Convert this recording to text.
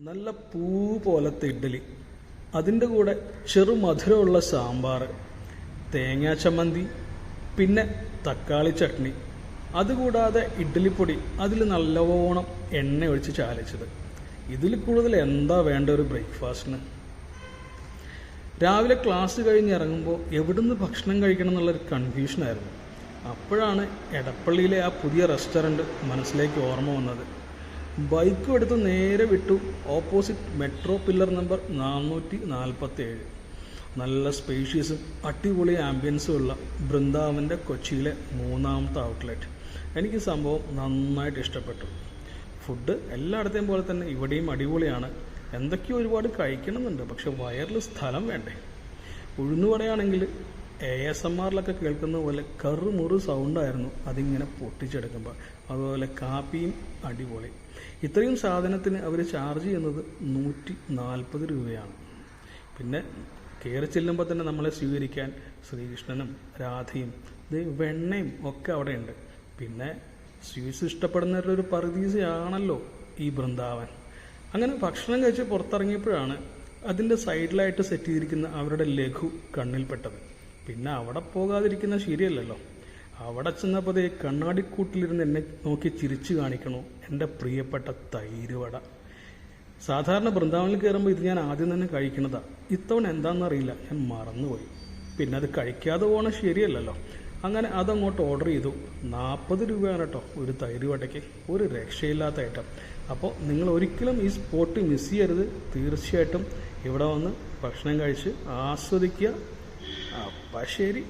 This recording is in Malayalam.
നല്ല പൂ പോലത്തെ ഇഡ്ഡലി, അതിൻ്റെ കൂടെ ചെറു മധുരമുള്ള സാമ്പാർ, തേങ്ങാ ചമ്മന്തി, പിന്നെ തക്കാളി ചട്നി, അതുകൂടാതെ ഇഡ്ഡലിപ്പൊടി അതിൽ നല്ലവണ്ണം എണ്ണ ഒഴിച്ച് ചാലിച്ചത്. ഇതിൽ കൂടുതൽ എന്താ വേണ്ട ഒരു ബ്രേക്ക്ഫാസ്റ്റിന്? രാവിലെ ക്ലാസ് കഴിഞ്ഞ് ഇറങ്ങുമ്പോൾ എവിടുന്ന് ഭക്ഷണം കഴിക്കണം എന്നുള്ളൊരു കൺഫ്യൂഷനായിരുന്നു. അപ്പോഴാണ് എടപ്പള്ളിയിലെ ആ പുതിയ റെസ്റ്റോറൻറ്റ് മനസ്സിലേക്ക് ഓർമ്മ വന്നത്. ബൈക്കും എടുത്ത് നേരെ വിട്ടു ഓപ്പോസിറ്റ് മെട്രോ പില്ലർ നമ്പർ 447. നല്ല സ്പേഷ്യസും അടിപൊളി ആംബിയൻസും ഉള്ള ബൃന്ദാവൻ്റെ കൊച്ചിയിലെ 3ാമത്തെ ഔട്ട്ലെറ്റ്. എനിക്ക് സംഭവം നന്നായിട്ട് ഇഷ്ടപ്പെട്ടു. ഫുഡ് എല്ലായിടത്തെയും പോലെ തന്നെ ഇവിടെയും അടിപൊളിയാണ്. എന്തൊക്കെയോ ഒരുപാട് കഴിക്കണമെന്നുണ്ട്, പക്ഷെ വയറിൽ സ്ഥലം വേണ്ടേ. ഉഴുന്നുവടയാണെങ്കിൽ ASMRലൊക്കെ കേൾക്കുന്ന പോലെ കറുമുറു സൗണ്ടായിരുന്നു അതിങ്ങനെ പൊട്ടിച്ചെടുക്കുമ്പോൾ. അതുപോലെ കാപ്പിയും അടിപൊളി. ഇത്രയും സാധനത്തിന് അവർ ചാർജ് ചെയ്യുന്നത് 140 രൂപയാണ്. പിന്നെ കയറി ചെല്ലുമ്പോൾ തന്നെ നമ്മളെ സ്വീകരിക്കാൻ ശ്രീകൃഷ്ണനും രാധയും വെണ്ണയും ഒക്കെ അവിടെയുണ്ട്. പിന്നെ സ്വീറ്റ്സ് ഇഷ്ടപ്പെടുന്നവരുടെ ഒരു പറുദീസയാണല്ലോ ഈ ബൃന്ദാവൻ. അങ്ങനെ ഭക്ഷണം കഴിച്ച് പുറത്തിറങ്ങിയപ്പോഴാണ് അതിൻ്റെ സൈഡിലായിട്ട് സെറ്റ് ചെയ്തിരിക്കുന്ന അവരുടെ ലഘു കണ്ണിൽപ്പെട്ടത്. പിന്നെ അവിടെ പോകാതിരിക്കുന്ന ശരിയല്ലല്ലോ. അവിടെ ചെന്നപ്പോൾ കണ്ണാടിക്കൂട്ടിലിരുന്ന് എന്നെ നോക്കി ചിരിച്ചു കാണിക്കണോ എൻ്റെ പ്രിയപ്പെട്ട തൈര് വട. സാധാരണ ബൃന്ദാവനിൽ കയറുമ്പോൾ ഇത് ഞാൻ ആദ്യം തന്നെ കഴിക്കണതാണ്. ഇത്തവണ എന്താണെന്നറിയില്ല, ഞാൻ മറന്നുപോയി. പിന്നെ അത് കഴിക്കാതെ പോകണത് ശരിയല്ലല്ലോ. അങ്ങനെ അതങ്ങോട്ട് ഓർഡർ ചെയ്തു. 40 രൂപയാണ് കേട്ടോ ഒരു തൈര് വടയ്ക്ക്. ഒരു രക്ഷയില്ലാത്ത ഐറ്റം. അപ്പോൾ നിങ്ങൾ ഒരിക്കലും ഈ സ്പോട്ട് മിസ് ചെയ്യരുത്. തീർച്ചയായിട്ടും ഇവിടെ വന്ന് ഭക്ഷണം കഴിച്ച് ആസ്വദിക്കുക. അപ്പം ശരി.